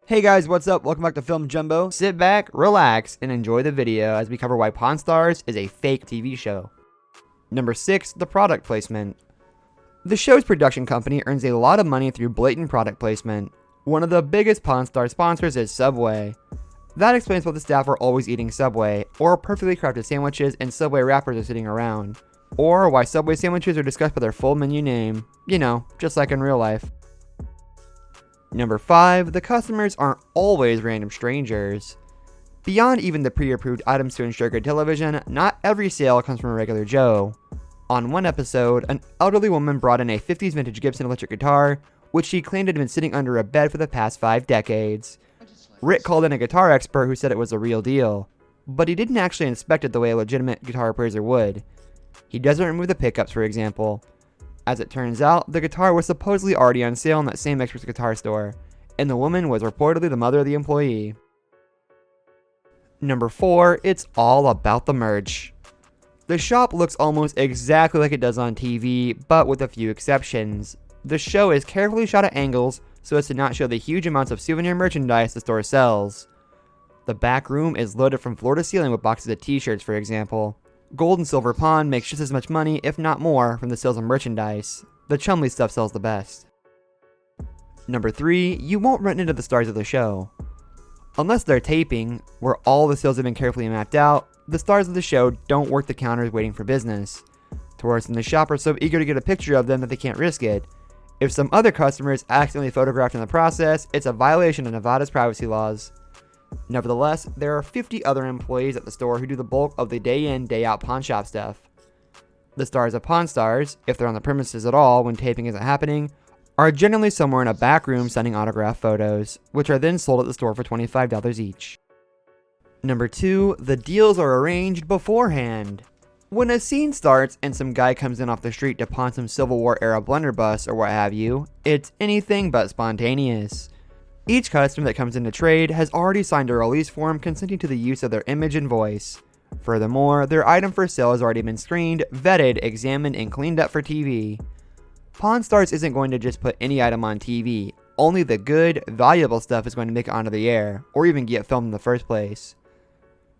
Hey guys, what's up? Welcome back to Film Jumbo. Sit back, relax, and enjoy the video as we cover why Pawn Stars is a fake TV show. Number 6. The product placement. The show's production company earns a lot of money through blatant product placement. One of the biggest Pawn Stars sponsors is Subway. That explains why the staff are always eating Subway, or perfectly crafted sandwiches and Subway wrappers are sitting around. Or why Subway sandwiches are discussed by their full menu name. You know, just like in real life. Number 5. The customers aren't always random strangers. Beyond even the pre-approved items to ensure good television, not every sale comes from a regular Joe. On one episode, an elderly woman brought in a 50s vintage Gibson electric guitar, which she claimed had been sitting under a bed for the past 5 decades. Rick called in a guitar expert who said it was the real deal, but he didn't actually inspect it the way a legitimate guitar appraiser would. He doesn't remove the pickups, for example. As it turns out, the guitar was supposedly already on sale in that same expert's guitar store, and the woman was reportedly the mother of the employee. Number 4. It's all about the merch. The shop looks almost exactly like it does on TV, but with a few exceptions. The show is carefully shot at angles so as to not show the huge amounts of souvenir merchandise the store sells. The back room is loaded from floor to ceiling with boxes of t-shirts, for example. Gold and Silver Pawn makes just as much money, if not more, from the sales of merchandise. The Chumley stuff sells the best. Number 3. You won't run into the stars of the show. Unless they're taping, where all the sales have been carefully mapped out, the stars of the show don't work the counters waiting for business. Tourists in the shop are so eager to get a picture of them that they can't risk it. If some other customer is accidentally photographed in the process, it's a violation of Nevada's privacy laws. Nevertheless, there are 50 other employees at the store who do the bulk of the day in, day out pawn shop stuff. The stars of Pawn Stars, if they're on the premises at all when taping isn't happening, are generally somewhere in a back room signing autograph photos, which are then sold at the store for $25 each. Number 2. The deals are arranged beforehand. When a scene starts and some guy comes in off the street to pawn some Civil War era blunderbuss or what have you, it's anything but spontaneous. Each customer that comes into trade has already signed a release form consenting to the use of their image and voice. Furthermore, their item for sale has already been screened, vetted, examined, and cleaned up for TV. Pawn Stars isn't going to just put any item on TV. Only the good, valuable stuff is going to make it onto the air, or even get filmed in the first place.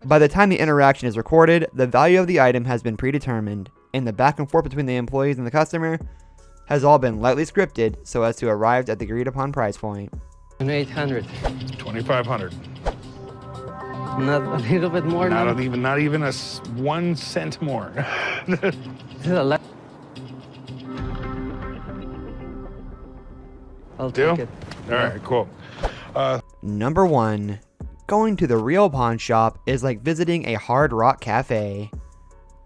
By the time the interaction is recorded, the value of the item has been predetermined, and the back and forth between the employees and the customer has all been lightly scripted so as to arrive at the agreed upon price point. 800. 2,500. Not a little bit more. Not even 1 cent more. This is a lot. I'll Deal? take it. All right, cool. Number 1. Going to the real pawn shop is like visiting a Hard Rock cafe.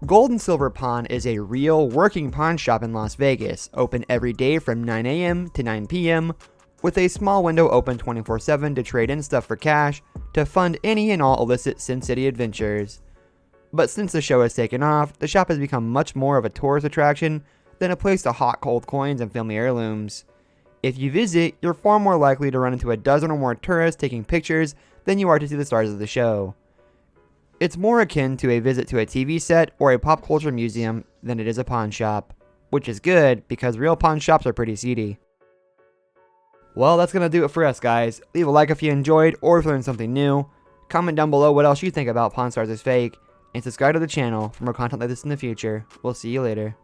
Gold and Silver Pawn is a real working pawn shop in Las Vegas, open every day from 9 a.m. to 9 p.m., with a small window open 24/7 to trade in stuff for cash to fund any and all illicit Sin City adventures. But since the show has taken off, the shop has become much more of a tourist attraction than a place to hawk cold coins and family heirlooms. If you visit, you're far more likely to run into a dozen or more tourists taking pictures than you are to see the stars of the show. It's more akin to a visit to a TV set or a pop culture museum than it is a pawn shop, which is good because real pawn shops are pretty seedy. Well, that's going to do it for us, guys. Leave a like if you enjoyed or if you learned something new. Comment down below what else you think about Pawn Stars is fake. And subscribe to the channel for more content like this in the future. We'll see you later.